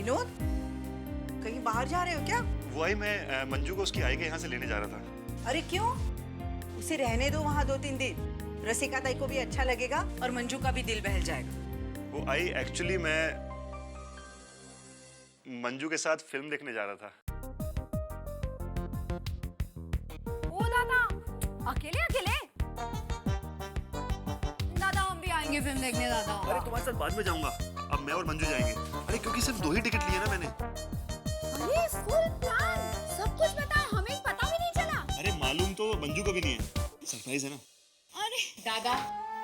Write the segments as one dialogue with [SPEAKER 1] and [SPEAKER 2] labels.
[SPEAKER 1] विनोद, कहीं बाहर जा रहे हो क्या?
[SPEAKER 2] वो आई, मैं मंजू को उसकी आई के यहाँ से लेने जा रहा था।
[SPEAKER 1] अरे क्यों? उसे रहने दो वहाँ 2-3 दिन। रसिका ताई को भी अच्छा लगेगा और मंजू का भी दिल बहल जाएगा।
[SPEAKER 2] वो आई, एक्चुअली मैं मंजू के साथ फिल्म देखने जा रहा था।
[SPEAKER 3] ओ दादा, अकेले अकेले? दादा हम भी आएंगे फिल्म देखने दादा।
[SPEAKER 2] अरे तुम्हारे साथ बाद में जाऊंगा, अब मैं और मंजू जाएंगे। अरे क्योंकि सिर्फ 2 ही टिकट लिए ना मैंने।
[SPEAKER 3] अरे फुल प्लान, सब कुछ पता है, हमें पता भी नहीं चला।
[SPEAKER 2] अरे मालूम तो मंजू को भी नहीं है, सरप्राइज है ना।
[SPEAKER 3] अरे
[SPEAKER 4] दादा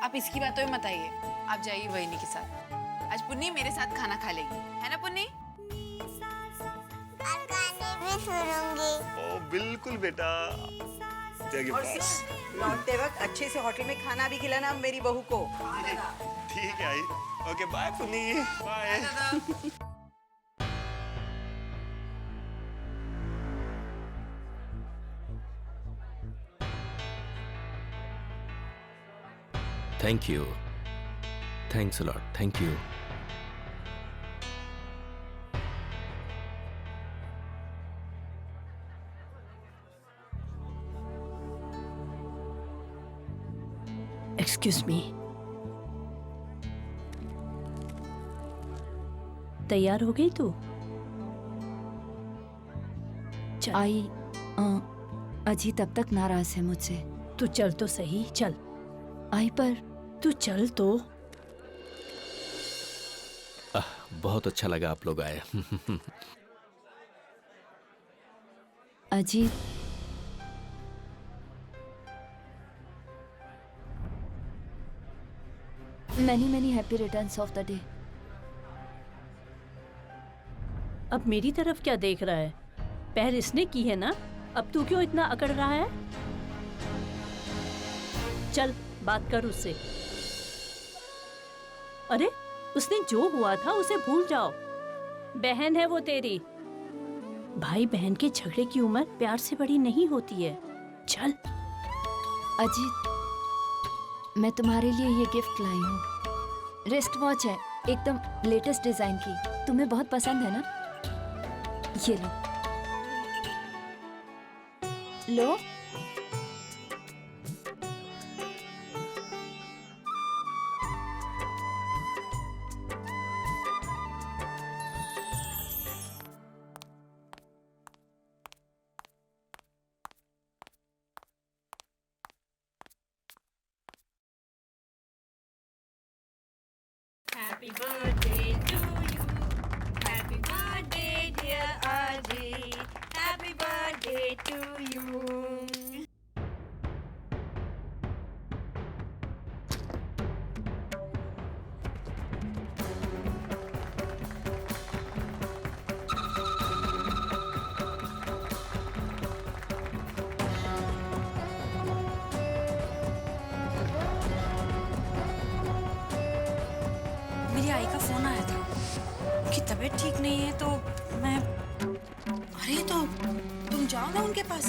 [SPEAKER 4] आप इसकी बातों में मत आइए, आप जाइए वहीनी के साथ। आज पुन्नी मेरे साथ खाना खा लेगी, है ना पुन्नी?
[SPEAKER 5] और गाने भी सुनूंगी।
[SPEAKER 2] ओ बिल्कुल बेटा।
[SPEAKER 1] और लौटते वक्त अच्छे से होटल में खाना भी खिलाना मेरी बहू को।
[SPEAKER 2] ठीक है आई। Okay bye Punni, bye.
[SPEAKER 6] Thank you. Thanks a lot. Thank you.
[SPEAKER 7] Excuse me, तैयार हो गई तू?
[SPEAKER 8] आई अजी तब तक नाराज है मुझसे।
[SPEAKER 7] तू चल तो सही, चल।
[SPEAKER 8] आई पर
[SPEAKER 7] तू चल तो।
[SPEAKER 6] बहुत अच्छा लगा आप लोग आए।
[SPEAKER 8] अजी many happy returns of the day.
[SPEAKER 7] अब मेरी तरफ क्या देख रहा है? पहल इसने की है ना, अब तू क्यों इतना अकड़ रहा है? चल बात कर उससे। अरे उसने जो हुआ था उसे भूल जाओ। बहन है वो तेरी। भाई बहन के झगड़े की उम्र प्यार से बड़ी नहीं होती है। चल।
[SPEAKER 8] अजी मैं तुम्हारे लिए ये गिफ्ट लाई हूँ। रिस्ट वॉच है, एकदम लेटेस्ट डिजाइन की। तुम्हें बहुत पसंद है ना? ये लो। लो।
[SPEAKER 3] Happy birthday to you. Happy birthday dear Aji. Happy birthday to you.
[SPEAKER 4] मेरी आई का फोन आया था, उनकी तबीयत ठीक नहीं है तो मैं। अरे तो तुम जाओ ना उनके पास।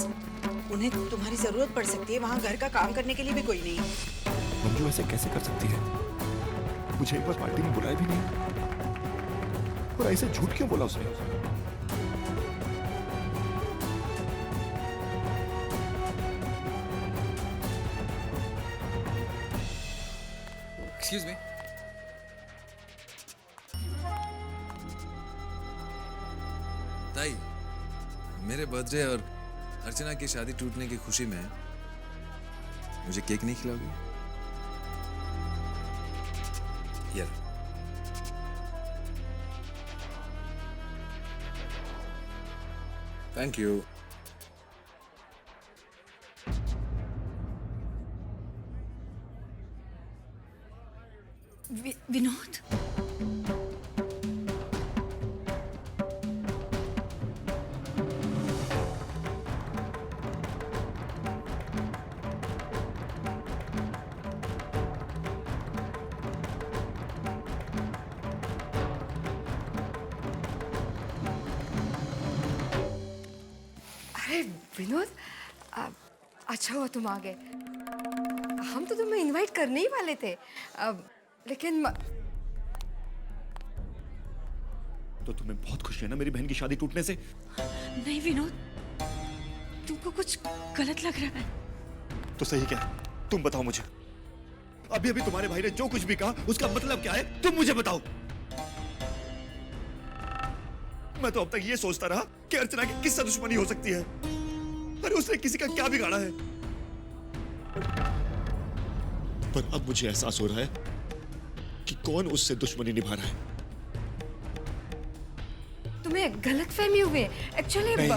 [SPEAKER 1] उन्हें तुम्हारी जरूरत पड़ सकती है, वहाँ घर का काम करने के लिए भी कोई नहीं।
[SPEAKER 9] मंजू ऐसे कैसे कर सकती है? मुझे एक बार पार्टी में बुलाया भी नहीं, और ऐसे झूठ क्यों बोला उसने?
[SPEAKER 10] एक्सक्यूज मी, ताई, मेरे बर्थडे और अर्चना की शादी टूटने की खुशी में मुझे केक नहीं खिलाओगे? यार थैंक यू।
[SPEAKER 4] विनोद,
[SPEAKER 3] अरे विनोद, अच्छा हुआ तुम आ गए। हम तो तुम्हें इनवाइट करने ही वाले थे, लेकिन
[SPEAKER 9] तो तुम्हें बहुत खुशी है ना मेरी बहन की शादी टूटने से?
[SPEAKER 4] नहीं विनोद, तुमको कुछ गलत लग रहा है।
[SPEAKER 9] तो सही क्या है? तुम बताओ मुझे। अभी अभी तुम्हारे भाई ने जो कुछ भी कहा उसका मतलब क्या है, तुम मुझे बताओ। मैं तो अब तक ये सोचता रहा कि अर्चना की किससे दुश्मनी हो सकती है। अरे उसने किसी का क्या बिगाड़ा है? पर अब मुझे एहसास हो रहा है कि कौन उससे दुश्मनी निभा रहा है।
[SPEAKER 3] तुम्हें गलतफहमी हुई है एक्चुअली।
[SPEAKER 9] नहीं,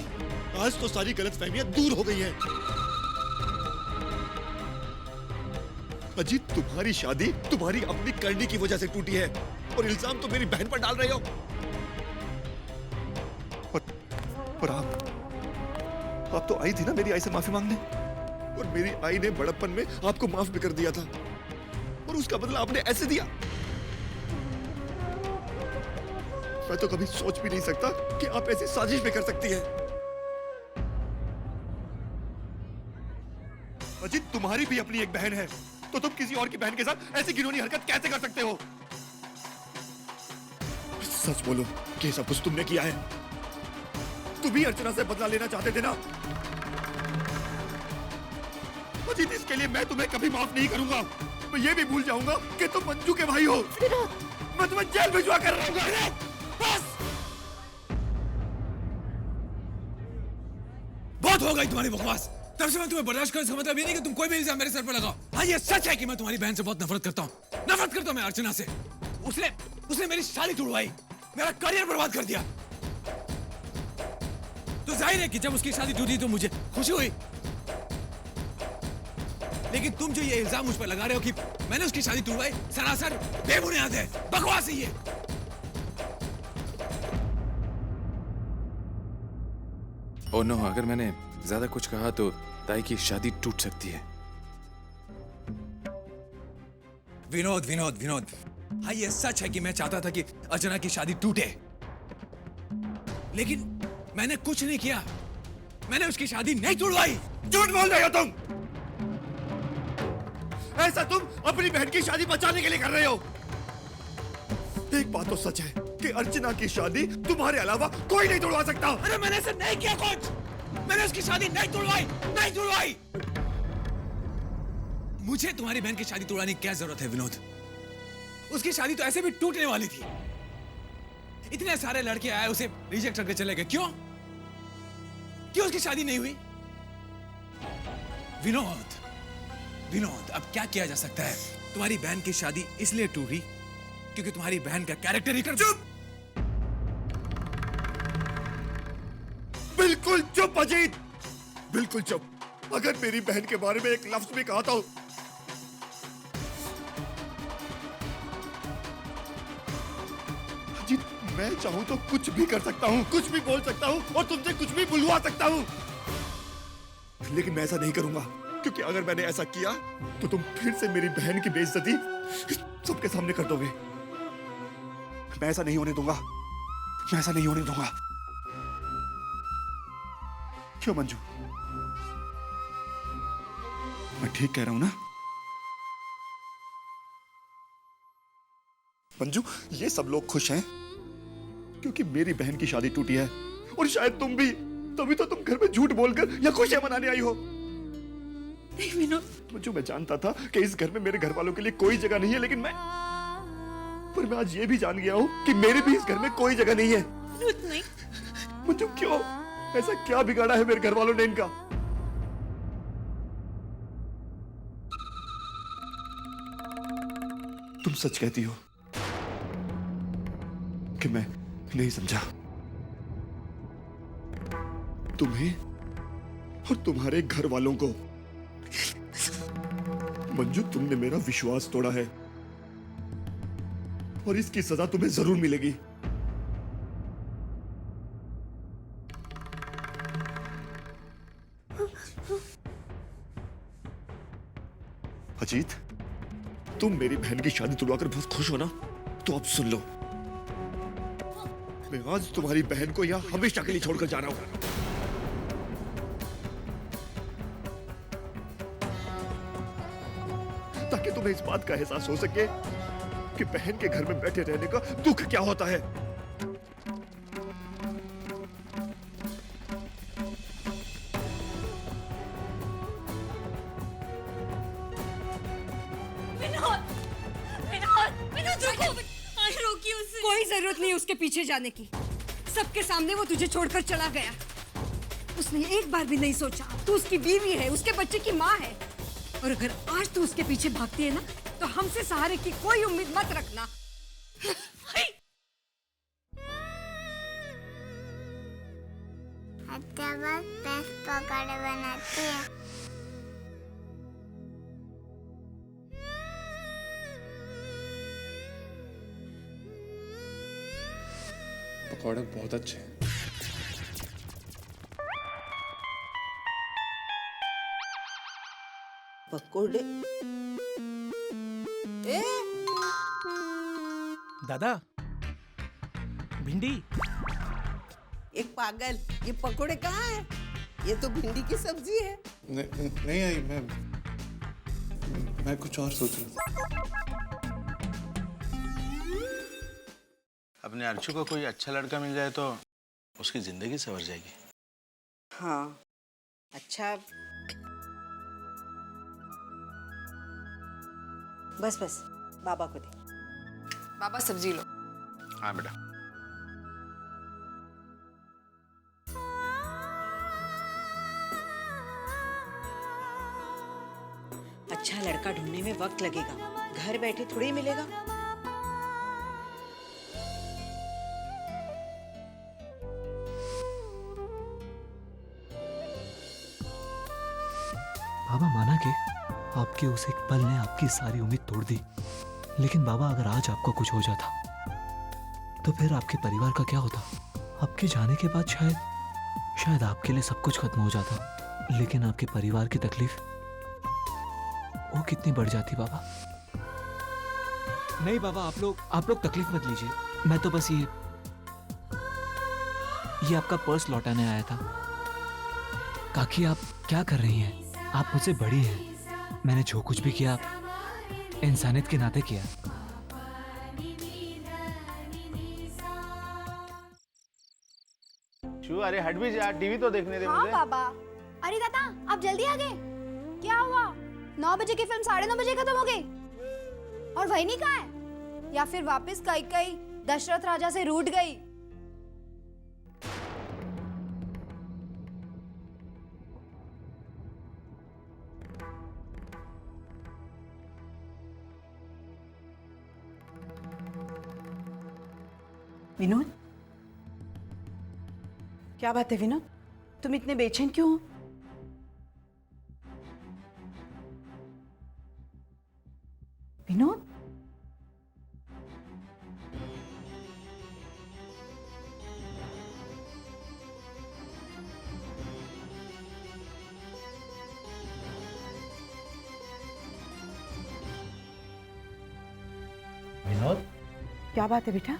[SPEAKER 9] आज तो सारी गलतफहमियां दूर हो गई हैं। अजीत, तुम्हारी शादी तुम्हारी अपनी करनी की वजह से टूटी है और इल्जाम तो मेरी बहन पर डाल रहे हो। और आप तो आई थी ना मेरी आई से माफी मांगने, और मेरी आई ने बड़प्पन में आपको माफ भी कर दिया था, और उसका बदला आपने ऐसे दिया। मैं तो कभी सोच भी नहीं सकता कि आप ऐसी साजिश भी कर सकती हैं। अजीत, तुम्हारी भी अपनी एक बहन है, तो तुम किसी और की बहन के साथ ऐसी घिनौनी हरकत कैसे कर सकते हो? सच बोलो कि सब कुछ तुमने किया है। तुम भी अर्चना से बदला लेना चाहते थे ना? अजीत, इसके लिए मैं तुम्हें कभी माफ नहीं करूंगा। मैं ये भी भूल जाऊंगा कि तुम मंजू के भाई हो। मैं तुम्हें जेल भिजवा कर रहूंगा। बस
[SPEAKER 10] बहुत हो गई तुम्हारी बकवास। तब से मैं तुम्हें बर्दाश्त करने का मतलब ये नहीं कि तुम कोई भी इल्जाम मेरे सर पर लगाओ। हाँ, ये सच है कि मैं तुम्हारी बहन से बहुत नफरत करता हूँ। नफरत करता हूँ मैं अर्चना से। उसने मेरी शादी तोड़वाई, मेरा करियर बर्बाद कर दिया। तो जाहिर है कि जब उसकी शादी टूटी तो मुझे खुशी हुई। लेकिन तुम जो ये इल्जाम मुझ पर लगा रहे हो कि मैंने उसकी शादी तोड़वाई, सरासर बेबुनियाद है, बकवास है ये। ओह नो, अगर मैंने ज्यादा कुछ कहा तो ताई की शादी टूट सकती है। विनोद विनोद विनोद, हाँ ये सच है कि मैं चाहता था कि अर्चना की शादी टूटे, लेकिन मैंने कुछ नहीं किया। मैंने उसकी शादी नहीं तोड़वाई।
[SPEAKER 9] झूठ बोल रहे हो तुम। ऐसा तुम अपनी बहन की शादी बचाने के लिए कर रहे हो। एक बात तो सच है कि अर्चना की शादी तुम्हारे अलावा कोई नहीं तोड़वा सकता।
[SPEAKER 10] अरे मैंने ऐसा नहीं किया कुछ। मैंने उसकी शादी नहीं तोड़वाई। मुझे तुम्हारी बहन की शादी तोड़वाने की क्या जरूरत है विनोद? उसकी शादी तो ऐसे भी टूटने वाली थी। इतने सारे लड़के आए उसे रिजेक्ट करके चले गए। क्यों उसकी शादी नहीं हुई? विनोद, अब क्या किया जा सकता है? तुम्हारी बहन की शादी इसलिए टूटी क्योंकि तुम्हारी बहन का कैरेक्टर ही कर।
[SPEAKER 9] चुप! बिल्कुल चुप अजीत, बिल्कुल चुप। अगर मेरी बहन के बारे में एक लफ्ज भी कहा तो अजीत, मैं चाहूं तो कुछ भी कर सकता हूं, कुछ भी बोल सकता हूं और तुमसे कुछ भी बुलवा सकता हूं, लेकिन मैं ऐसा नहीं करूंगा, क्योंकि अगर मैंने ऐसा किया तो तुम फिर से मेरी बहन की बेइज्जती सबके सामने कर दोगे। मैं ऐसा नहीं होने दूंगा, मैं ऐसा नहीं होने दूंगा। क्यों मंजू, मैं ठीक कह रहा हूं ना? मंजू, ये सब लोग खुश हैं क्योंकि मेरी बहन की शादी टूटी है, और शायद तुम भी, तभी तो तुम घर में झूठ बोलकर या खुशियां मनाने आई हो।
[SPEAKER 4] नहीं विनोद,
[SPEAKER 9] मंजू, मैं जानता था कि इस घर में मेरे घर वालों के लिए कोई जगह नहीं है, लेकिन मैं आज ये भी जान गया हूं कि मेरे भी इस घर में कोई जगह नहीं है।
[SPEAKER 4] विनोद नहीं।
[SPEAKER 9] मंजू, क्यों? ऐसा क्या बिगाड़ा है मेरे घर वालों ने इनका? तुम सच कहती हो कि मैं नहीं समझा। तुम्हें और तुम्हारे घर वालों को। मंजू, तुमने मेरा विश्वास तोड़ा है और इसकी सजा तुम्हें जरूर मिलेगी। अजीत, तुम मेरी बहन की शादी तुड़वाकर बहुत खुश हो ना? तो अब सुन लो, मैं आज तुम्हारी बहन को यहां हमेशा के लिए छोड़कर जा रहा हूं। ताकि तुम्हें इस बात का एहसास हो सके कि बहन के घर में बैठे रहने का दुख क्या होता है।
[SPEAKER 3] कोई जरूरत नहीं उसके पीछे जाने की। सबके सामने वो तुझे छोड़कर चला गया। उसने एक बार भी नहीं सोचा तू उसकी बीवी है, उसके बच्चे की माँ है। और अगर आज तू उसके पीछे भागती है ना, तो हमसे सहारे की कोई उम्मीद मत रखना।
[SPEAKER 5] अच्छा बस बेस्ट पकौड़े बनाती है।
[SPEAKER 10] पकौड़े बहुत अच्छे हैं।
[SPEAKER 1] पकोड़े ए
[SPEAKER 11] दादा भिंडी।
[SPEAKER 1] एक पागल, ये पकोड़े कहाँ है? ये तो भिंडी की सब्जी है।
[SPEAKER 10] नहीं आई, मैं कुछ और सोच रहा था।
[SPEAKER 11] अपने अर्चू को कोई अच्छा लड़का मिल जाए तो उसकी जिंदगी संवर जाएगी।
[SPEAKER 1] हाँ, अच्छा बस बस बाबा को दे।
[SPEAKER 3] बाबा सब्जी लो।
[SPEAKER 11] हाँ बेटा।
[SPEAKER 1] अच्छा लड़का ढूंढने में वक्त लगेगा, घर बैठे थोड़ी मिलेगा।
[SPEAKER 12] बाबा माना कि आपके उस एक पल ने आपकी सारी उम्मीद तोड़ दी, लेकिन बाबा अगर आज आपको कुछ हो जाता तो फिर आपके परिवार का क्या होता? आपके जाने के बाद शायद आपके लिए सब कुछ खत्म हो जाता, लेकिन आपके परिवार की तकलीफ वो कितनी बढ़ जाती बाबा। नहीं बाबा, आप लोग तकलीफ मत लीजिए। मैं तो बस ये आपका पर्स लौटाने आया था। काकी आप क्या कर रही हैं? आप मुझसे बड़ी हैं। मैंने जो कुछ भी किया इंसानियत के नाते किया।
[SPEAKER 11] अरे हट भी जा, टीवी तो देखने दे
[SPEAKER 5] हाँ
[SPEAKER 11] मुझे।
[SPEAKER 5] बाबा। अरे दादा आप जल्दी आ गए। क्या हुआ? 9 बजे की फिल्म 9:30 बजे खत्म हो गई। और वही नहीं कहा है? या फिर वापस कई दशरथ राजा से रूठ गई?
[SPEAKER 1] विनोद, क्या बात है विनोद? तुम इतने बेचैन क्यों हो? विनोद,
[SPEAKER 11] विनोद,
[SPEAKER 1] क्या बात है बेटा?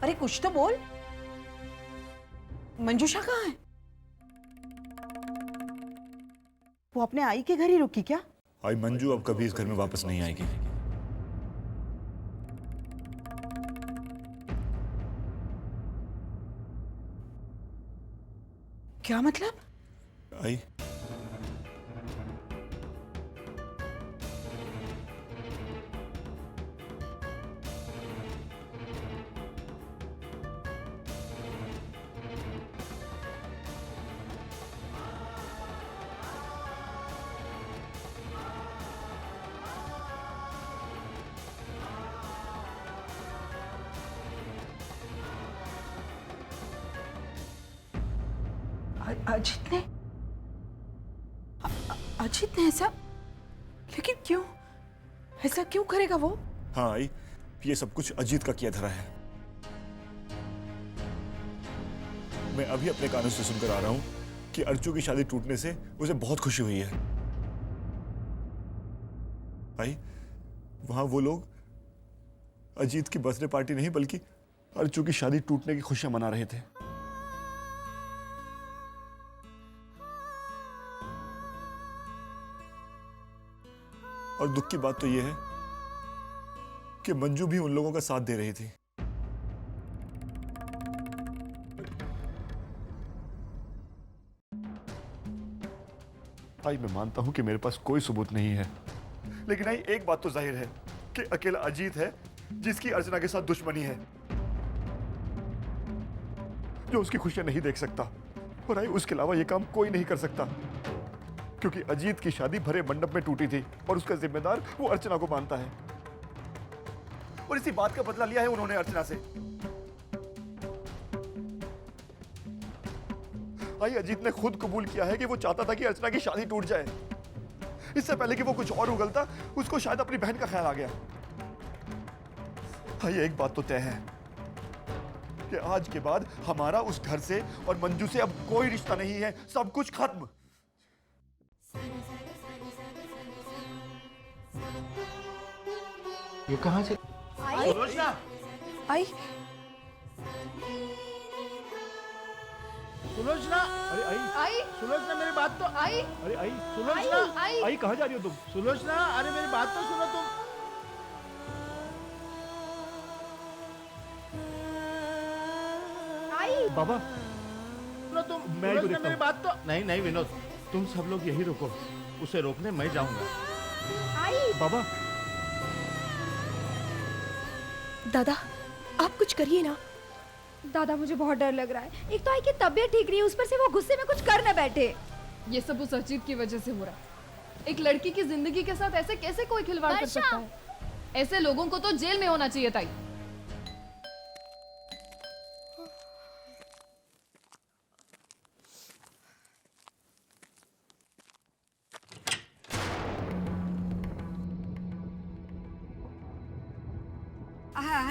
[SPEAKER 1] अरे कुछ तो बोल। मंजूषा कहाँ है? वो अपने आई के घर ही रुकी क्या?
[SPEAKER 9] आई मंजू अब कभी इस घर में वापस नहीं आएगी।
[SPEAKER 1] क्या मतलब?
[SPEAKER 9] आई
[SPEAKER 1] अजीत ने अजीत ने ऐसा, लेकिन क्यों? ऐसा क्यों करेगा वो?
[SPEAKER 9] हाँ आई, ये सब कुछ अजीत का किया धरा है। मैं अभी अपने कानों से सुनकर आ रहा हूं कि अर्चू की शादी टूटने से उसे बहुत खुशी हुई है। आई, वहां वो लोग अजीत की बर्थडे पार्टी नहीं बल्कि अर्चू की शादी टूटने की खुशियां मना रहे थे। और दुख की बात तो यह है कि मंजू भी उन लोगों का साथ दे रही थी। आई, मैं मानता हूं कि मेरे पास कोई सबूत नहीं है, लेकिन आई एक बात तो जाहिर है कि अकेला अजीत है जिसकी अर्चना के साथ दुश्मनी है, जो उसकी खुशियां नहीं देख सकता, और आई उसके अलावा यह काम कोई नहीं कर सकता, क्योंकि अजीत की शादी भरे मंडप में टूटी थी और उसका जिम्मेदार वो अर्चना को मानता है। और इसी बात का बदला लिया है उन्होंने अर्चना से। आई अजीत ने खुद कबूल किया है कि वो चाहता था कि अर्चना की शादी टूट जाए। इससे पहले कि वो कुछ और उगलता, उसको शायद अपनी बहन का ख्याल आ गया। भाई एक बात तो तय है कि आज के बाद हमारा उस घर से और मंजू से अब कोई रिश्ता नहीं है, सब कुछ खत्म।
[SPEAKER 11] ये कहां से?
[SPEAKER 5] सुलोचना
[SPEAKER 4] आई
[SPEAKER 9] सुलोचना, अरे आई सुलोचना मेरी बात तो
[SPEAKER 5] आई
[SPEAKER 9] अरे आई सुलोचना, आई कहां जा रही हो तुम? सुलोचना, अरे मेरी बात तो सुनो तुम। बाबा
[SPEAKER 11] सुनो तुम,
[SPEAKER 9] मैं
[SPEAKER 11] सुलोचना मेरी बात तो नहीं नहीं विनोद, तुम सब लोग यही रुको, उसे रोकने मैं जाऊंगा।
[SPEAKER 9] बाबा
[SPEAKER 3] दादा आप कुछ करिए ना।
[SPEAKER 5] दादा मुझे बहुत डर लग रहा है। एक तो आई की तबीयत ठीक नहीं है, उस पर से वो गुस्से में कुछ कर न बैठे।
[SPEAKER 13] ये सब उस अजीत की वजह से हो रहा है। एक लड़की की जिंदगी के साथ ऐसे कैसे कोई खिलवाड़ कर सकता है? ऐसे लोगों को तो जेल में होना चाहिए ताई।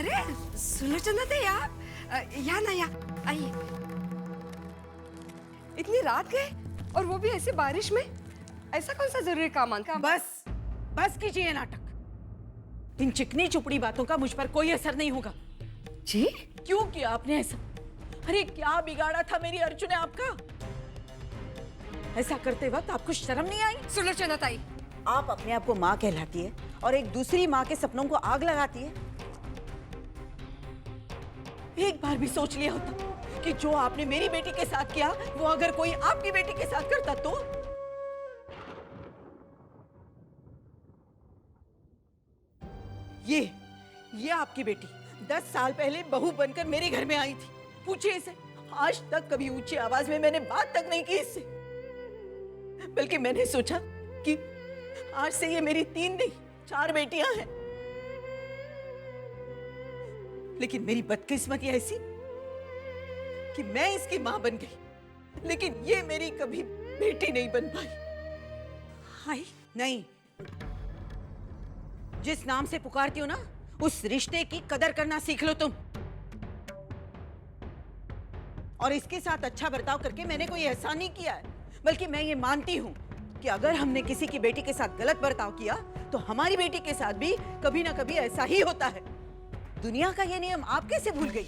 [SPEAKER 3] अरे सुलोचना थे आप, यहाँ ना यहाँ आइए। इतनी रात गए और वो भी ऐसे बारिश में? ऐसा कौन सा जरूरी काम आता?
[SPEAKER 1] बस बस कीजिए नाटक। इन चिकनी चुपड़ी बातों का मुझ पर कोई असर नहीं होगा।
[SPEAKER 3] जी
[SPEAKER 1] क्यों किया आपने ऐसा? अरे क्या बिगाड़ा था मेरी अर्जुन ने आपका? ऐसा करते वक्त आपको शर्म नहीं आई?
[SPEAKER 3] सुलोचना ताई,
[SPEAKER 1] आप अपने आप को माँ कहलाती है और एक दूसरी माँ के सपनों को आग लगाती है। एक बार भी सोच लिया होता कि जो आपने मेरी बेटी के साथ किया वो अगर कोई आपकी बेटी के साथ करता तो? ये आपकी बेटी 10 साल पहले बहू बनकर मेरे घर में आई थी। पूछिए इसे, आज तक कभी ऊंची आवाज में मैंने बात तक नहीं की इससे। बल्कि मैंने सोचा कि आज से ये मेरी 3 नहीं 4 बेटियां हैं। लेकिन मेरी बदकिस्मती ऐसी कि मैं इसकी मां बन गई, लेकिन ये मेरी कभी बेटी नहीं बन पाई। हाय नहीं, जिस नाम से पुकारती हो ना, उस रिश्ते की कदर करना सीख लो तुम। और इसके साथ अच्छा बर्ताव करके मैंने कोई एहसान नहीं किया है, बल्कि मैं ये मानती हूं कि अगर हमने किसी की बेटी के साथ गलत बर्ताव किया तो हमारी बेटी के साथ भी कभी ना कभी ऐसा ही होता है। दुनिया का ये नियम आप कैसे भूल गई?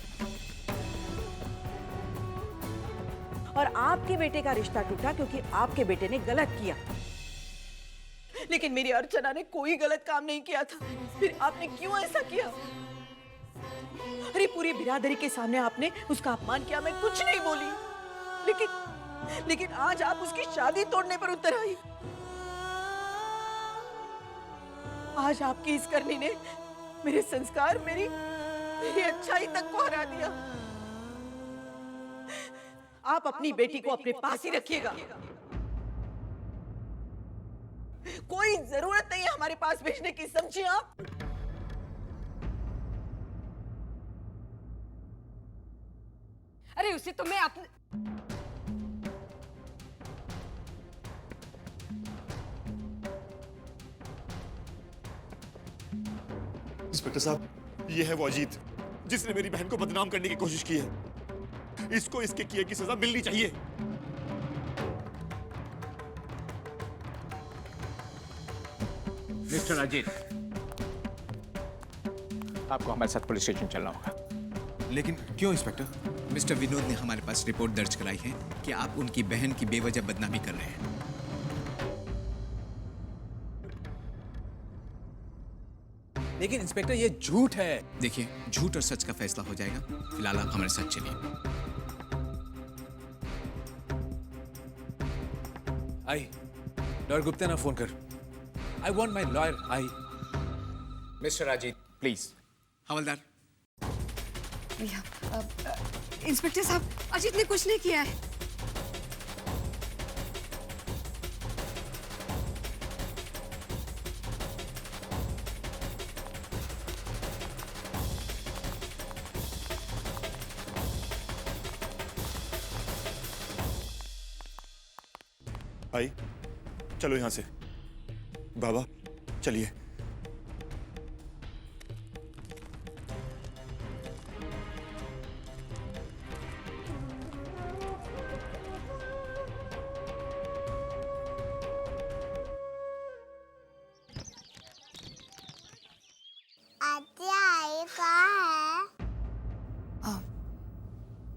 [SPEAKER 1] और आपके बेटे का रिश्ता टूटा क्योंकि आपके बेटे ने गलत किया। लेकिन मेरी अर्चना ने कोई गलत काम नहीं किया था, फिर आपने क्यों ऐसा किया? अरे पूरी बिरादरी के सामने आपने उसका अपमान किया, मैं कुछ नहीं बोली, लेकिन आज आप उसकी शादी तोड़ने पर उतर आई। आज आपकी इस करनी ने मेरे संस्कार, मेरी अच्छाई तक को हरा दिया। आप अपनी बेटी को अपने पास ही रखिएगा। कोई जरूरत नहीं है हमारे पास भेजने की, समझिए आप?
[SPEAKER 3] अरे उसे तो मैं अपने
[SPEAKER 9] इंस्पेक्टर साहब, ये है वो अजीत जिसने मेरी बहन को बदनाम करने की कोशिश की है। इसको इसके किए की सजा मिलनी चाहिए।
[SPEAKER 11] मिस्टर अजीत, आपको हमारे साथ पुलिस स्टेशन चलना होगा।
[SPEAKER 10] लेकिन क्यों इंस्पेक्टर?
[SPEAKER 14] मिस्टर विनोद ने हमारे पास रिपोर्ट दर्ज कराई है कि आप उनकी बहन की बेवजह बदनामी कर रहे हैं।
[SPEAKER 10] लेकिन इंस्पेक्टर ये झूठ है।
[SPEAKER 14] देखिए, झूठ और सच का फैसला हो जाएगा। फिलहाल आप हमारे साथ चलिए।
[SPEAKER 10] आई लॉयर गुप्ता ना फोन कर। I want my lawyer. I
[SPEAKER 11] mister Ajit please,
[SPEAKER 14] हवलदार।
[SPEAKER 3] भैया, इंस्पेक्टर साहब, अजीत ने कुछ नहीं किया है।
[SPEAKER 9] आई, चलो यहाँ से। बाबा चलिए।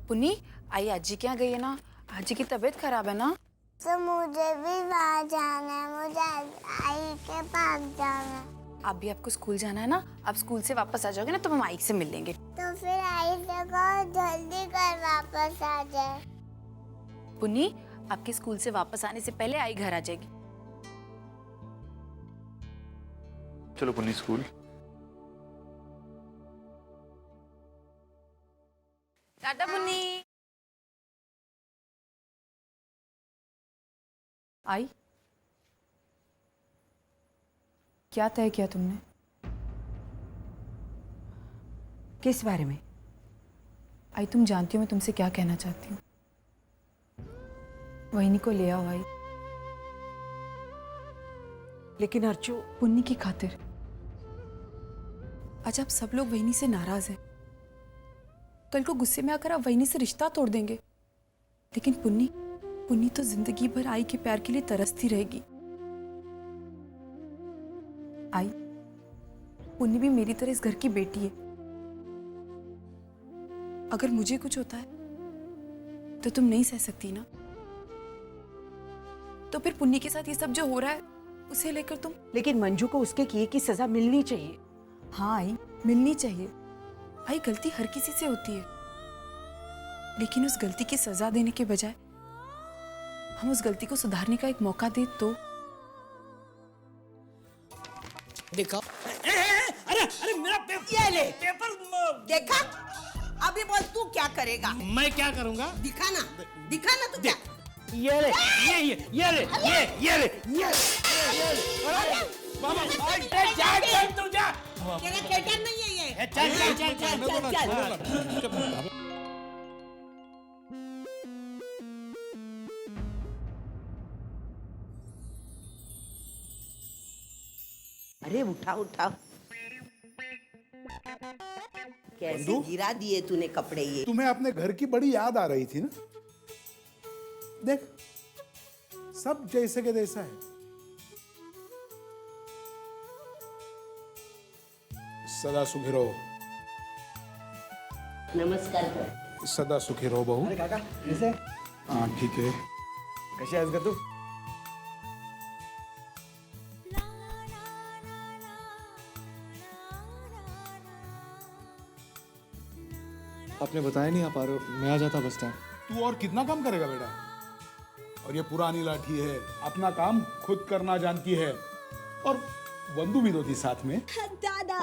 [SPEAKER 4] पुन्नी, आई आजी क्या गई है ना? आजी की तबीयत खराब है ना?
[SPEAKER 15] तो मुझे भी वहाँ जाना है, मुझे आई के पास जाना है।
[SPEAKER 4] अभी आपको स्कूल जाना है ना? आप स्कूल से वापस आ जाओगे ना तो हम आई से मिल लेंगे।
[SPEAKER 15] तो फिर आई से कहो जल्दी कर वापस आ जाए।
[SPEAKER 4] पुन्नी, आपके स्कूल से वापस आने से पहले आई घर आ जाएगी।
[SPEAKER 9] चलो पुन्नी स्कूल।
[SPEAKER 4] टाटा पुन्नी।
[SPEAKER 16] आई, क्या तय किया तुमने?
[SPEAKER 1] किस बारे में?
[SPEAKER 16] आई, तुम जानती हो मैं तुमसे क्या कहना चाहती हूँ। वहीनी को ले आओ आई।
[SPEAKER 1] लेकिन अर्जु,
[SPEAKER 16] पुन्नी की खातिर। आज आप सब लोग वहीनी से नाराज हैं। कल को गुस्से में आकर आप वहीनी से रिश्ता तोड़ देंगे। लेकिन पुन्नी तो जिंदगी भर आई के प्यार के लिए तरसती रहेगी। आई, पुन्नी भी मेरी तरह इस घर की बेटी है। अगर मुझे कुछ होता है तो तुम नहीं सह सकती ना? तो फिर पुन्नी के साथ ये सब जो हो रहा है उसे लेकर तुम।
[SPEAKER 1] लेकिन मंजू को उसके किए की सजा मिलनी चाहिए।
[SPEAKER 16] हाँ आई, मिलनी चाहिए। आई, गलती हर किसी से होती है, लेकिन उस गलती की सजा देने के बजाय हम उस गलती को सुधारने का एक मौका दे तो।
[SPEAKER 17] देखा? अरे मेरा पेपर,
[SPEAKER 18] ये ले
[SPEAKER 17] पेपर
[SPEAKER 18] देखा? अभी बोल तू क्या करेगा?
[SPEAKER 17] मैं क्या करूंगा?
[SPEAKER 18] दिखाना तू क्या?
[SPEAKER 17] ये ले, ये ले। बाबा, जा तू जा।
[SPEAKER 18] तेरा थिएटर नहीं है ये।
[SPEAKER 17] चल।
[SPEAKER 18] अरे उठा कैसे गिरा दिए तूने कपड़े ये?
[SPEAKER 19] तुम्हें अपने घर की बड़ी याद आ रही थी ना? देख, सब जैसे के जैसा है। सदा सुखी रहो।
[SPEAKER 18] नमस्कार कर।
[SPEAKER 19] सदा सुखी रहो बहू।
[SPEAKER 20] अरे काका, कैसे?
[SPEAKER 19] हाँ ठीक है।
[SPEAKER 20] कैसे आज कर तू?
[SPEAKER 21] आपने बताया नहीं आप आ रहे हो, मैं आ जाता बस टाइम।
[SPEAKER 19] तू और कितना काम करेगा बेटा? और ये पुरानी लाठी है, अपना काम खुद करना जानती है। और बंधु भी तो थी साथ में।
[SPEAKER 15] दादा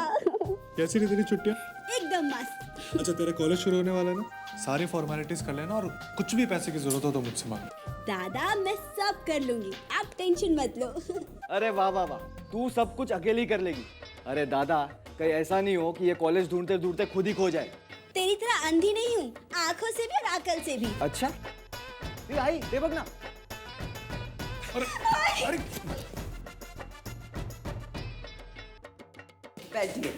[SPEAKER 21] कैसी रही तेरी छुट्टियां?
[SPEAKER 15] एकदम मस्त।
[SPEAKER 21] अच्छा, तेरा कॉलेज शुरू होने वाला है ना? सारी फॉर्मेलिटीज कर लेना और कुछ भी पैसे की जरूरत हो तो मुझसे मांग।
[SPEAKER 15] दादा मैं सब कर लूंगी, आप टेंशन मत लो।
[SPEAKER 20] अरे वाह वाह वाह, तू सब कुछ अकेली कर लेगी। अरे दादा, कहीं ऐसा नहीं हो कि ये कॉलेज ढूंढते ढूंढते खुद ही खो जाए।
[SPEAKER 15] तेरी तरह अंधी नहीं हूँ, आंखों से भी और अकल से भी।
[SPEAKER 20] अच्छा, ये आई दे बगना।
[SPEAKER 19] अरे
[SPEAKER 18] बैठिए।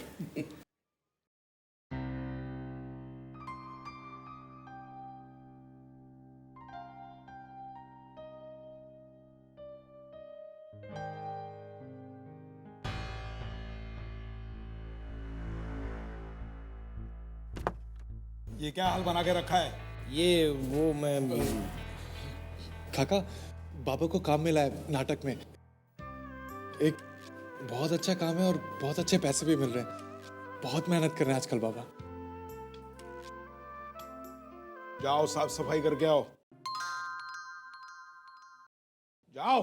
[SPEAKER 19] ये क्या हाल बना के रखा है?
[SPEAKER 21] ये वो मैं काका, बाबा को काम मिला है नाटक में। एक बहुत अच्छा काम है और बहुत अच्छे पैसे भी मिल रहे हैं। बहुत मेहनत कर रहे हैं आजकल बाबा।
[SPEAKER 19] जाओ साफ सफाई करके आओ। जाओ।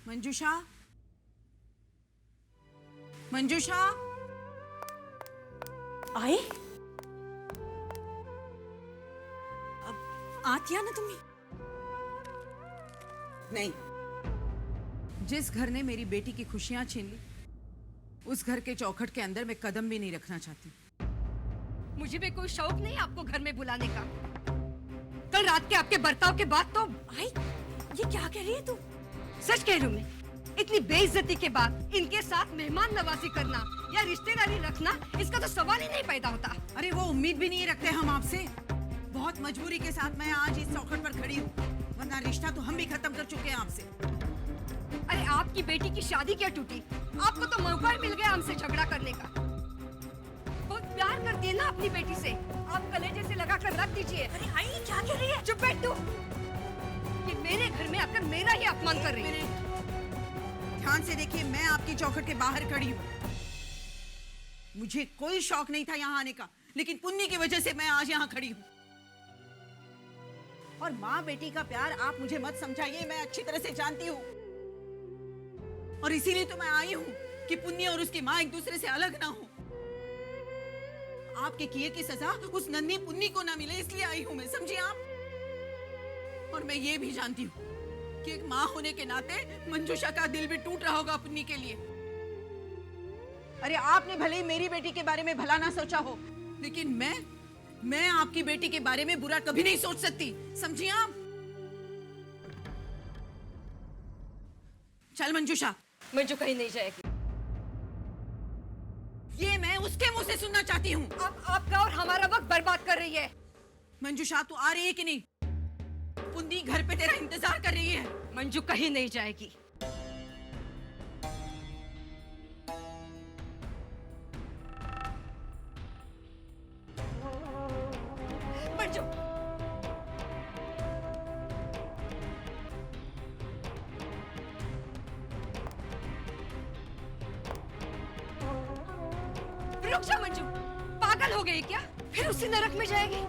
[SPEAKER 1] मंजूषा, मंजूषा
[SPEAKER 4] आए? अब आती ना तुम्ही?
[SPEAKER 1] नहीं, जिस घर ने मेरी बेटी की खुशियां छीन ली, उस घर के चौखट के अंदर मैं कदम भी नहीं रखना चाहती।
[SPEAKER 3] मुझे भी कोई शौक नहीं आपको घर में बुलाने का। कल रात के आपके बर्ताव के बाद तो
[SPEAKER 4] भाई, ये क्या कह रही है तू?
[SPEAKER 3] सच कह रही हूँ मैं। इतनी बेइज्जती के बाद इनके साथ मेहमान नवाजी करना या रिश्तेदारी रखना, इसका तो सवाल ही नहीं पैदा होता।
[SPEAKER 1] अरे वो उम्मीद भी नहीं रखते हम आपसे। बहुत मजबूरी के साथ मैं आज इस चौखट पर खड़ी हूँ, वरना रिश्ता तो हम भी खत्म कर चुके हैं आपसे।
[SPEAKER 3] अरे आपकी बेटी की शादी क्या टूटी? आपको तो मौका ही मिल गया हमसे झगड़ा करने का। बहुत प्यार करती है ना अपनी बेटी से, आप कलेजे से लगा कर रख दीजिए।
[SPEAKER 4] अरे आई, क्या कह रही है?
[SPEAKER 3] चुप बैठ तू। ये मेरे घर में आकर मेरा ही अपमान कर रही है।
[SPEAKER 1] ध्यान से देखिए, मैं आपकी चौखट के बाहर खड़ी हूँ। मुझे कोई शौक नहीं था यहाँ आने का, लेकिन पुन्नी की वजह से मैं आज यहाँ खड़ी हूँ। और माँ बेटी का प्यार आप मुझे मत समझाइए, मैं अच्छी तरह से जानती हूँ। और इसीलिए तो मैं आई हूँ कि पुन्नी और उसकी माँ एक दूसरे से अलग ना हो। आपके किए की सजा उस नन्ही पुन्नी को ना मिले, इसलिए आई हूँ मैं, समझिए आप। और मैं ये भी जानती हूँ कि एक माँ होने के नाते मंजूषा का दिल भी टूट रहा होगा पुन्नी के लिए। अरे आपने भले ही मेरी बेटी के बारे में भला ना सोचा हो, लेकिन मैं आपकी बेटी के बारे में बुरा कभी नहीं सोच सकती, समझिए आप। चल मंजूषा।
[SPEAKER 3] मंजू कहीं नहीं जाएगी।
[SPEAKER 1] ये मैं उसके मुंह से सुनना चाहती हूँ।
[SPEAKER 3] अब आपका और हमारा वक्त बर्बाद कर रही है।
[SPEAKER 1] मंजूषा तू आ रही है कि नहीं? पुन्नी घर पे तेरा इंतजार कर रही है।
[SPEAKER 3] मंजू कहीं नहीं जाएगी। मंजू, रुक जा मंजू, पागल हो गई क्या? फिर उसी नरक में जाएगी।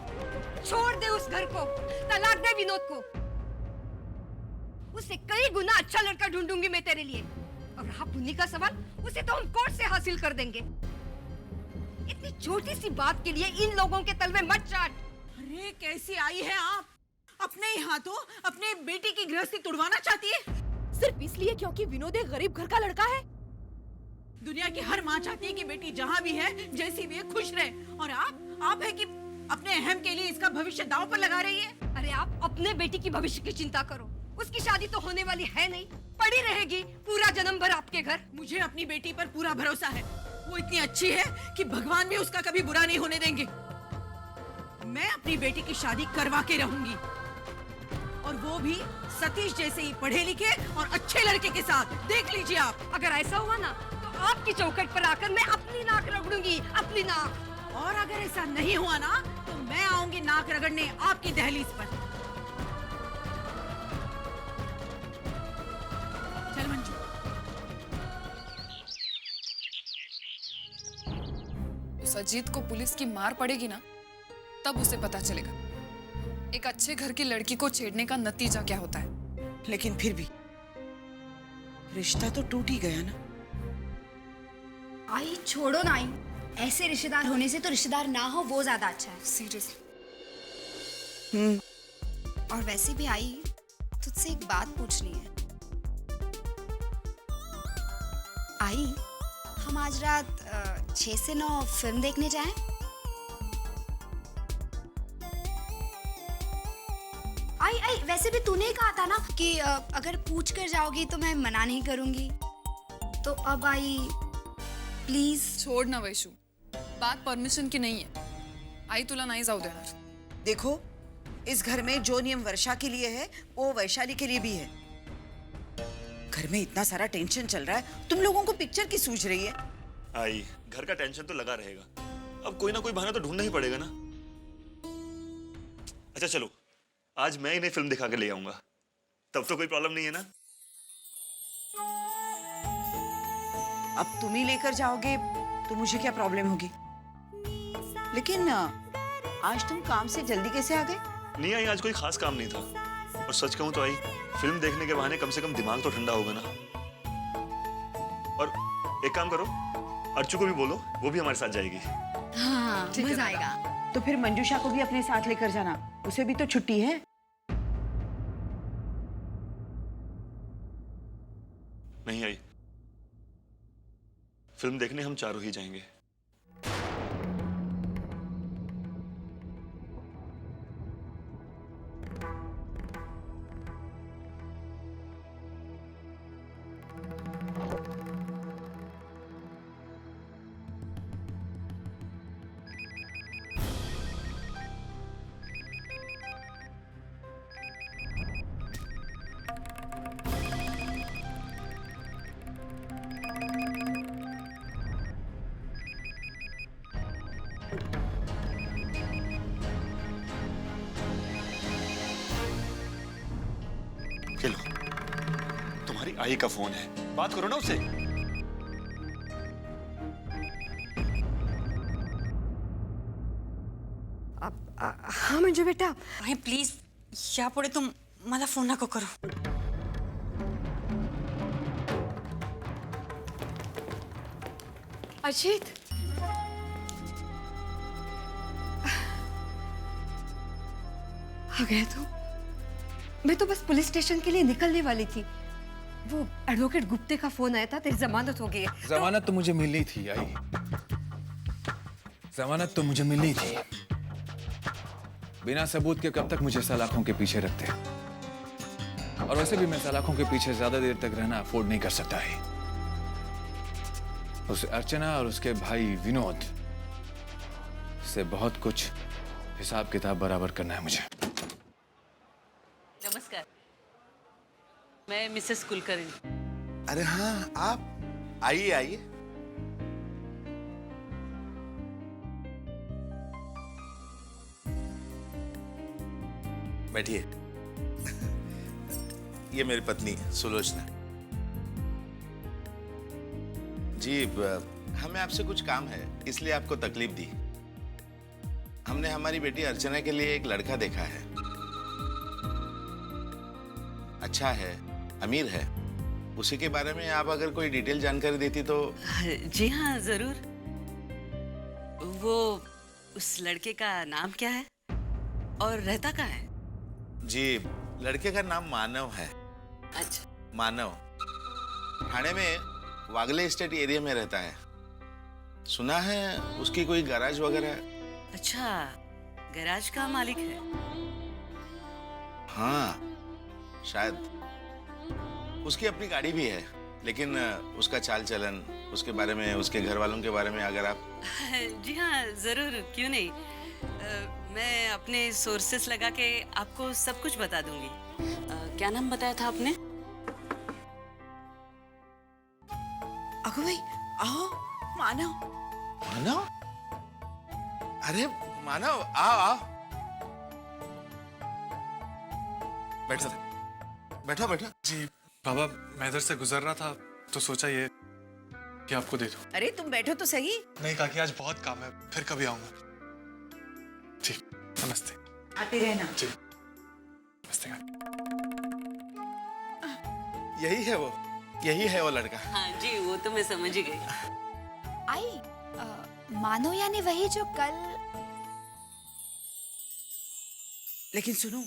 [SPEAKER 3] छोड़ दे उस घर को, तलाक दे विनोद को। उससे कई गुना अच्छा लड़का ढूंढूंगी मैं तेरे लिए। और रहा पुन्नी का सवाल, उसे तो हम कोर्ट से हासिल कर देंगे। इतनी छोटी सी बात के लिए इन लोगों के तलवे मत चाट।
[SPEAKER 1] अरे कैसी आई है आप? अपने ही हाथों अपने बेटी की गृहस्थी तुड़वाना चाहती है,
[SPEAKER 4] सिर्फ इसलिए क्योंकि विनोद एक गरीब घर का लड़का है।
[SPEAKER 1] दुनिया की हर माँ चाहती है कि बेटी जहाँ भी है, जैसी भी है, खुश रहे। और आप है कि अपने अहम के लिए इसका भविष्य दांव पर लगा रही है।
[SPEAKER 3] अरे आप अपने बेटी की भविष्य की चिंता करो। उसकी शादी तो होने वाली है नहीं, पड़ी रहेगी पूरा जन्म भर आपके घर।
[SPEAKER 1] मुझे अपनी बेटी पर पूरा भरोसा है। वो इतनी अच्छी है कि भगवान भी उसका कभी बुरा नहीं होने देंगे। मैं अपनी बेटी की शादी करवा के रहूंगी, और वो भी सतीश जैसे ही पढ़े लिखे और अच्छे लड़के के साथ। देख लीजिए आप।
[SPEAKER 3] अगर ऐसा हुआ ना तो आपकी चौखट पर आकर मैं अपनी नाक रगड़ूंगी, अपनी नाक।
[SPEAKER 1] और अगर ऐसा नहीं हुआ ना तो मैं आऊंगी नाक रगड़ने आपकी दहलीज पर। चल मंजू।
[SPEAKER 16] उस अजीत को पुलिस की मार पड़ेगी ना, तब उसे पता चलेगा एक अच्छे घर की लड़की को छेड़ने का नतीजा क्या होता है।
[SPEAKER 1] लेकिन फिर भी रिश्ता तो टूट ही गया ना।
[SPEAKER 5] आई छोड़ो ना आई, ऐसे रिश्तेदार होने से तो रिश्तेदार ना हो वो ज्यादा अच्छा है।
[SPEAKER 16] सीरियसली।
[SPEAKER 5] और वैसे भी आई, तुझसे एक बात पूछनी है। आई, हम आज रात 6 से 9 फिल्म देखने जाएं? आई वैसे भी तूने कहा था ना कि अगर पूछ कर जाओगी तो मैं मना नहीं करूंगी। तो अब आई प्लीज।
[SPEAKER 16] छोड़ ना वैशू, बात परमिशन की नहीं है। आई तुला नहीं जाऊ देणार।
[SPEAKER 1] देखो, इस घर में जो नियम वर्षा के लिए है वो वैशाली के लिए भी है। घर में इतना सारा टेंशन चल रहा है, तुम लोगों को पिक्चर की सूझ रही है।
[SPEAKER 9] आई, घर का टेंशन तो लगा रहेगा, अब कोई ना कोई बहाना तो ढूंढना ही पड़ेगा ना। अच्छा चलो, आज मैं इन्हें फिल्म दिखा के ले आऊंगा, तब तो कोई प्रॉब्लम नहीं है ना।
[SPEAKER 1] अब तुम ही लेकर जाओगे तो मुझे क्या प्रॉब्लम होगी? लेकिन आज तुम काम से जल्दी कैसे आ गए?
[SPEAKER 9] नहीं आई, आज कोई खास काम नहीं था। और सच कहूं तो आई, फिल्म देखने के बहाने कम से कम दिमाग तो ठंडा होगा ना। एक काम करो, अर्चू को भी बोलो, वो भी हमारे साथ जाएगी।
[SPEAKER 5] हाँ, मजा आएगा।
[SPEAKER 1] तो फिर मंजूषा को भी अपने साथ लेकर जाना, उसे भी तो छुट्टी है।
[SPEAKER 9] नहीं आई। फिल्म देखने हम चारों ही जाएंगे। लो, तुम्हारी आई का फोन है, बात करो ना उससे।
[SPEAKER 3] हाँ मंजू बेटा,
[SPEAKER 4] आई प्लीज या पुढे तुम मला फोन नको करू.
[SPEAKER 3] अजीत, आ गया तू? मैं तो बस पुलिस स्टेशन के लिए निकलने वाली थी. वो एडवोकेट गुप्ते का फोन आया था, तेरी जमानत हो गई है.
[SPEAKER 10] जमानत तो मुझे मिलनी थी आई, जमानत तो मुझे मिलनी थी. बिना सबूत के कब तक मुझे सलाखों के पीछे रखते? और वैसे भी मैं सलाखों के पीछे ज्यादा देर तक रहना अफोर्ड नहीं कर सकता है. उस अर्चना और उसके भाई विनोद से बहुत कुछ हिसाब किताब बराबर करना है मुझे.
[SPEAKER 2] नमस्कार, मैं मिसेस कुलकर्णी.
[SPEAKER 11] अरे हाँ, आप आइए आइए. बैठिए. ये मेरी पत्नी सुलोचना जी. हमें आपसे कुछ काम है, इसलिए आपको तकलीफ दी. हमने हमारी बेटी अर्चना के लिए एक लड़का देखा है. अच्छा है, अमीर है. उसी के बारे में आप अगर कोई डिटेल जानकारी देती तो.
[SPEAKER 2] जी हाँ, जरूर. वो उस लड़के का नाम क्या है और रहता कहाँ है?
[SPEAKER 11] जी, लड़के का नाम मानव है.
[SPEAKER 2] अच्छा.
[SPEAKER 11] मानव ठाणे में वागले स्टेट एरिया में रहता है. सुना है उसकी कोई गैराज वगैरह.
[SPEAKER 2] अच्छा, गैराज का मालिक है.
[SPEAKER 11] हाँ, शायद. उसकी अपनी गाड़ी भी है, लेकिन उसका चाल चलन, उसके बारे में, उसके घर वालों के बारे में अगर आप.
[SPEAKER 2] जी हाँ, जरूर, क्यों नहीं. मैं अपने सोर्सेस लगा के आपको सब कुछ बता दूंगी. क्या नाम बताया था आपने?
[SPEAKER 1] अगो भाई, आओ. मानव.
[SPEAKER 11] मानव? अरे मानव, आओ आओ. बैठो बैठो बैठो.
[SPEAKER 21] जी बाबा, मैं इधर से गुजर रहा था तो सोचा ये कि आपको दे दूं.
[SPEAKER 1] अरे तुम बैठो तो सही.
[SPEAKER 21] नहीं काकी, आज बहुत काम है, फिर कभी आऊंगा. जी, नमस्ते.
[SPEAKER 1] आते रहना.
[SPEAKER 21] जी, नमस्ते काकी.
[SPEAKER 11] यही है वो लड़का.
[SPEAKER 2] हाँ जी, वो तो मैं समझ ही गई.
[SPEAKER 5] आई मानो यानी वही जो कल.
[SPEAKER 1] लेकिन सुनो,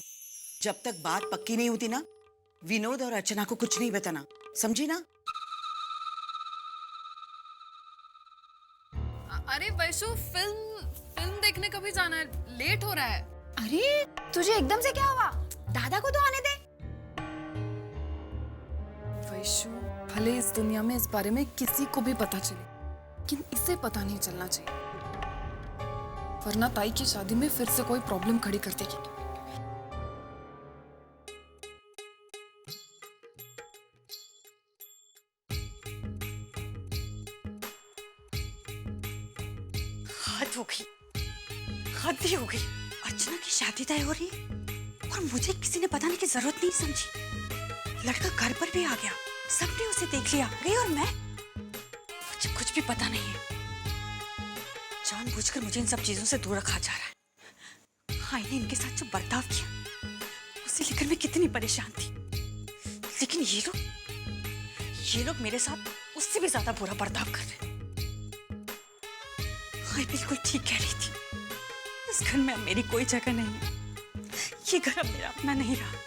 [SPEAKER 1] जब तक बात पक्की नहीं होती ना, विनोद और अर्चना को कुछ नहीं बताना, समझी ना?
[SPEAKER 13] अरे वैशु, फिल्म देखने कभी जाना है, लेट हो रहा है.
[SPEAKER 5] अरे तुझे एकदम से क्या हुआ? दादा को तो आने दे.
[SPEAKER 13] वैशु, भले इस दुनिया में इस बारे में किसी को भी पता चले, लेकिन इसे पता नहीं चलना चाहिए, वरना ताई की शादी में फिर से कोई प्रॉब्लम खड़ी कर देगी.
[SPEAKER 4] हद ही हो गई. अर्चना की शादी तय हो रही है और मुझे किसी ने बताने की जरूरत नहीं समझी. लड़का घर पर भी आ गया, सबने उसे देख लिया. गई और मैं, मुझे कुछ भी पता नहीं है. जानबूझकर मुझे इन सब चीजों से दूर रखा जा रहा है. हाँ, ने इनके साथ जो बर्ताव किया उसे लेकर मैं कितनी परेशान थी, लेकिन ये लोग मेरे साथ उससे भी ज्यादा बुरा बर्ताव कर रहे। आई बिल्कुल ठीक कह रही थी, इस घर में अब मेरी कोई जगह नहीं है। ये घर अब मेरा अपना नहीं रहा।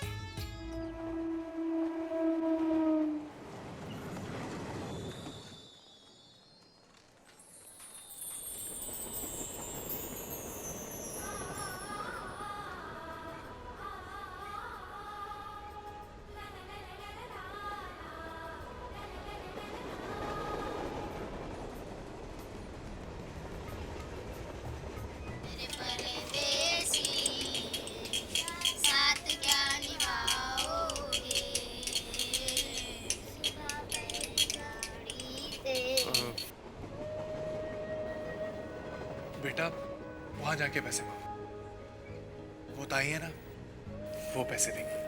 [SPEAKER 21] बेटा वहां जाके पैसे मांगो, वो ताई है ना, वो पैसे देंगे।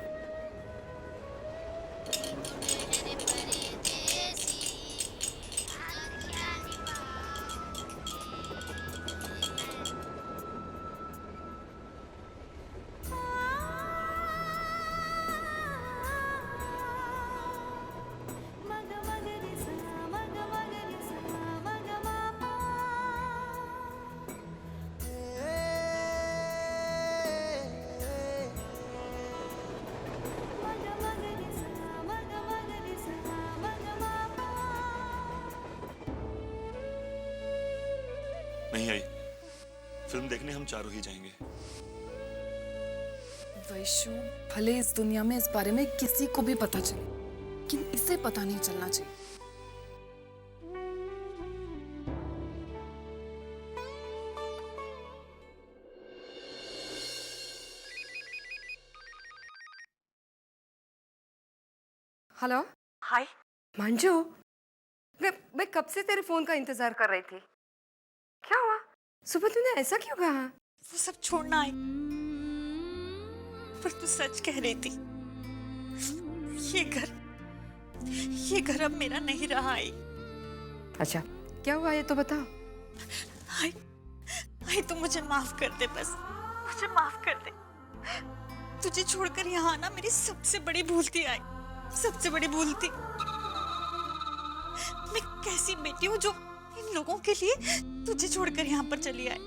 [SPEAKER 9] नहीं आई, फिल्म देखने हम चारों ही जाएंगे।
[SPEAKER 13] वैशु, भले इस दुनिया में इस बारे में किसी को भी पता चले, लेकिन इसे पता नहीं चलना चाहिए।
[SPEAKER 3] हेलो।
[SPEAKER 4] हाय
[SPEAKER 3] मंजू, मैं कब से तेरे फोन का इंतजार कर रही थी। क्या हुआ? सुबह तूने ऐसा क्यों कहा?
[SPEAKER 4] वो सब छोड़ना आई, पर तू सच कह रही थी। ये घर अब मेरा नहीं रहा। आई
[SPEAKER 3] अच्छा, क्या हुआ ये तो बता।
[SPEAKER 4] आई तू मुझे माफ कर दे, बस मुझे माफ कर दे। तुझे छोड़कर यहाँ आना मेरी सबसे बड़ी भूल थी। आई सबसे बड़ी भूल थी। मैं कैसी बेटी हूँ जो इन लोगों के लिए तुझे छोड़कर यहाँ पर चली आई।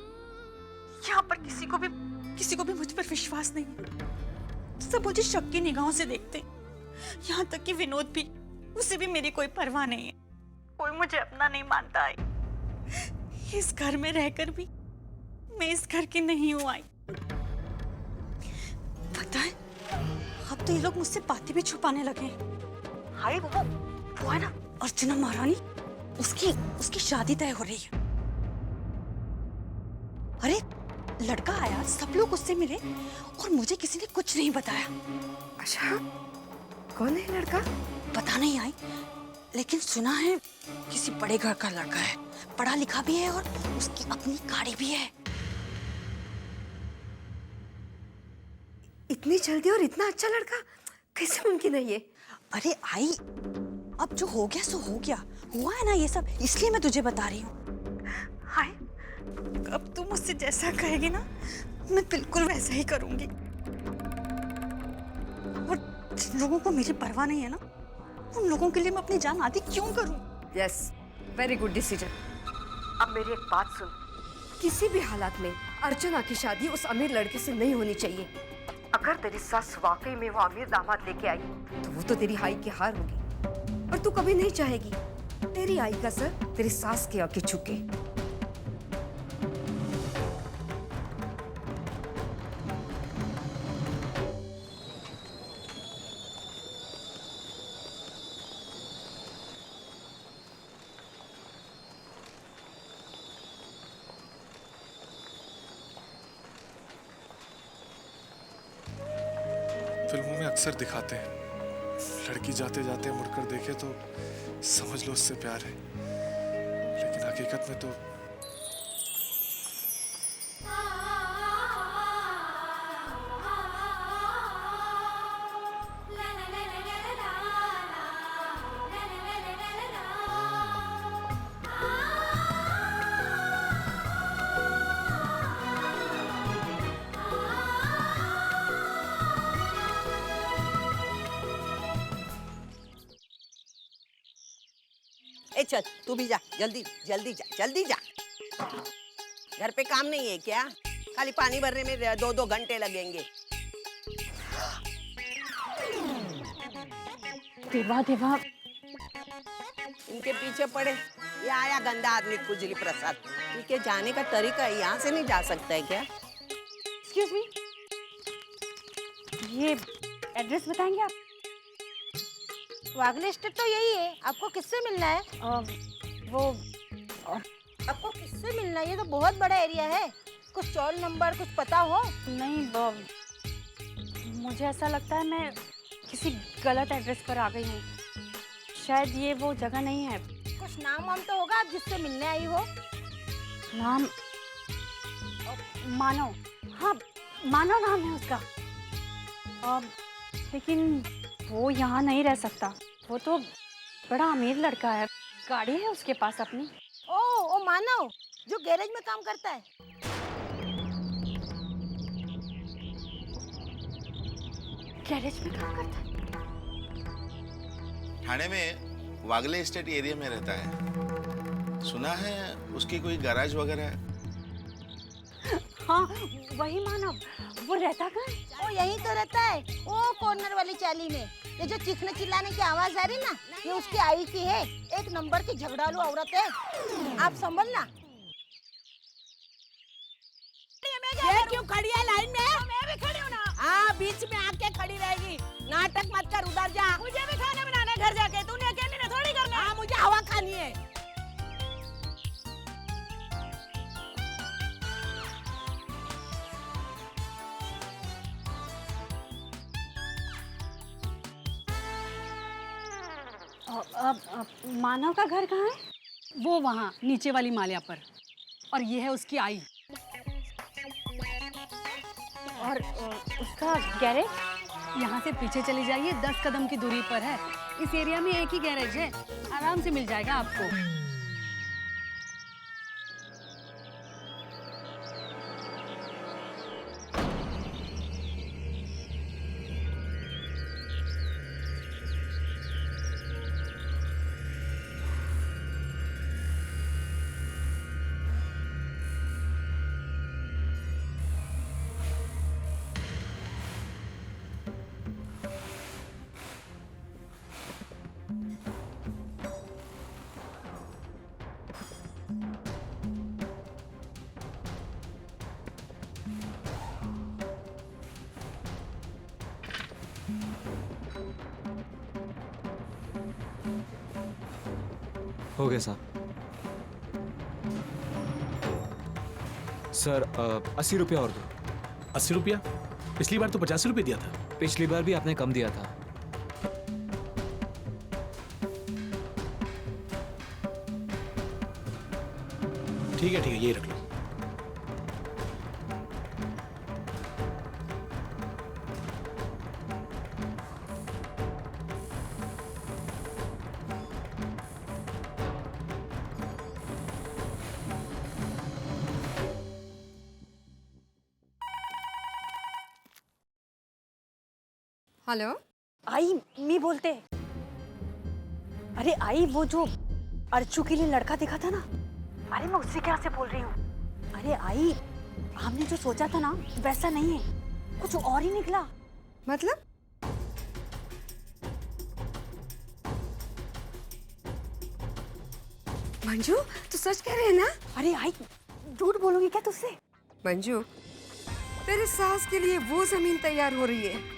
[SPEAKER 4] यहाँ पर किसी को भी मुझ पर विश्वास नहीं है। सब मुझे शक की निगाहों से देखते, यहाँ तक कि विनोद भी, उसे भी मेरी कोई परवाह नहीं है। कोई मुझे अपना नहीं मानता। आई इस घर में रहकर भी मैं इस घर की नहीं हूँ। आई पता है, अब तो ये लोग मुझसे बातें भी छुपाने लगे हैं। हाय वो है ना अर्चना महारानी, उसकी शादी तय हो रही है। अरे लड़का आया, सब लोग उससे मिले और मुझे किसी ने कुछ नहीं बताया।
[SPEAKER 3] अच्छा, कौन है लड़का?
[SPEAKER 4] पता नहीं। आई लेकिन सुना है किसी बड़े घर का लड़का है, पढ़ा लिखा भी है और उसकी अपनी गाड़ी भी है।
[SPEAKER 3] इतनी जल्दी और इतना अच्छा लड़का कैसे मुमकिन है ये?
[SPEAKER 4] अरे आई, अब जो हो गया सो हो गया, हुआ है ना ये सब, इसलिए मैं तुझे बता रही हूँ। हाय, अब तू मुझसे जैसा कहेगी ना, मैं बिल्कुल वैसा ही करूंगी। और जिन लोगों को मेरी परवाह नहीं है ना, उन लोगों के लिए मैं अपनी जान आधी क्यों करूं?
[SPEAKER 3] Yes, very good decision. अब मेरी एक बात सुन, किसी भी हालात में अर्चना की शादी उस अमीर लड़के से नहीं होनी चाहिए। अगर तेरी सास वाकई में वो अमीर दामाद लेके आई तो वो तो तेरी हाई की हार होगी, और तू कभी नहीं चाहेगी तेरी आई का सर तेरी सास के आगे झुके।
[SPEAKER 21] फिल्मों में अक्सर दिखाते हैं, लड़की जाते जाते मुड़कर देखे तो समझ लो उससे प्यार है, लेकिन हकीकत में तो
[SPEAKER 18] चल तू भी जा, जल्दी जल्दी जा, जल्दी जा। घर पे काम नहीं है क्या? खाली पानी भरने में 2-2 घंटे लगेंगे।
[SPEAKER 8] देवा देवा,
[SPEAKER 18] इनके पीछे पड़े। ये आया गंदा आदमी खुजली प्रसाद। इनके जाने का तरीका यहाँ से नहीं जा सकता है क्या?
[SPEAKER 5] एक्सक्यूज मी, ये एड्रेस बताएंगे आप? वागले स्टेट तो यही है, आपको किससे मिलना है? आपको किससे मिलना है? ये तो बहुत बड़ा एरिया है, कुछ स्टॉल नंबर कुछ पता हो?
[SPEAKER 6] नहीं, मुझे ऐसा लगता है मैं किसी गलत एड्रेस पर आ गई हूँ। शायद ये वो जगह नहीं है।
[SPEAKER 5] कुछ नाम वाम तो होगा आप जिससे मिलने आई हो?
[SPEAKER 6] नाम मानव। हाँ, मानव नाम है उसका। लेकिन वो यहाँ नहीं रह सकता। वो तो बड़ा अमीर लड़का है, गाड़ी है उसके पास अपनी।
[SPEAKER 5] ओ मानव जो गैरेज में काम करता है।
[SPEAKER 6] गैरेज में काम करता है?
[SPEAKER 11] ठाणे में वागले एस्टेट एरिया में रहता है। सुना है उसकी कोई गैराज वगैरह है?
[SPEAKER 6] हाँ, वही मानव। वो रहता कहाँ है?
[SPEAKER 5] वो यहीं तो रहता है, वो कॉर्नर वाली चाली में। ये जो चीखने चिल्लाने की आवाज आ रही ना, ये उसकी आई की है। एक नंबर की झगड़ालू औरत है, आप संभलना।
[SPEAKER 18] ये क्यों खड़ी है लाइन में?
[SPEAKER 5] मैं भी खड़ी हूँ ना।
[SPEAKER 18] हाँ, बीच में आके खड़ी रहेगी। नाटक मत कर, उधर जा।
[SPEAKER 5] मुझे भी खाना बनाना है घर जाके, तूने अकेले ने थोड़ी करना है।
[SPEAKER 18] हाँ, मुझे हवा खानी है।
[SPEAKER 6] मानव का घर कहाँ है?
[SPEAKER 22] वो वहाँ नीचे वाली मालिया पर, और ये है उसकी आई।
[SPEAKER 6] और उसका गैरेज?
[SPEAKER 22] यहाँ से पीछे चली जाइए, 10 कदम की दूरी पर है। इस एरिया में एक ही गैरेज है, आराम से मिल जाएगा आपको।
[SPEAKER 12] हो गया साहब। सर 80 रुपया और दो।
[SPEAKER 17] 80 रुपया? पिछली बार तो 85 रुपये दिया था।
[SPEAKER 12] पिछली बार भी आपने कम दिया था।
[SPEAKER 17] ठीक है, ये रख लो।
[SPEAKER 3] हेलो,
[SPEAKER 6] आई मी बोलते। अरे आई, वो जो अर्चू के लिए लड़का देखा था ना, अरे मैं उससे क्या से बोल रही हूँ। अरे आई, हमने जो सोचा था ना वैसा नहीं है, कुछ और ही निकला।
[SPEAKER 3] मतलब? मंजू, तू सच कह रहे है ना?
[SPEAKER 6] अरे आई, झूठ बोलूंगी क्या तुझसे?
[SPEAKER 3] मंजू, तेरे सास के लिए वो जमीन तैयार हो रही है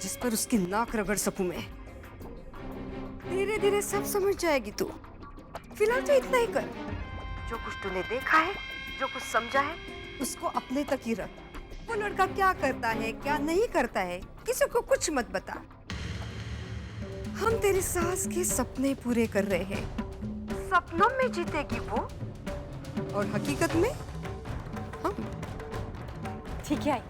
[SPEAKER 3] जिस पर उसकी नाक रगड़ सकूं मैं। धीरे धीरे सब समझ जाएगी तू। फिलहाल तो इतना ही कर। जो कुछ तूने देखा है, जो कुछ समझा है, उसको अपने तक ही रख। वो लड़का क्या करता है, क्या नहीं करता है, किसी को कुछ मत बता। हम तेरी सास के सपने पूरे कर रहे हैं। सपनों में जीतेगी वो, और हकीकत में हम।
[SPEAKER 6] ठीक है आई,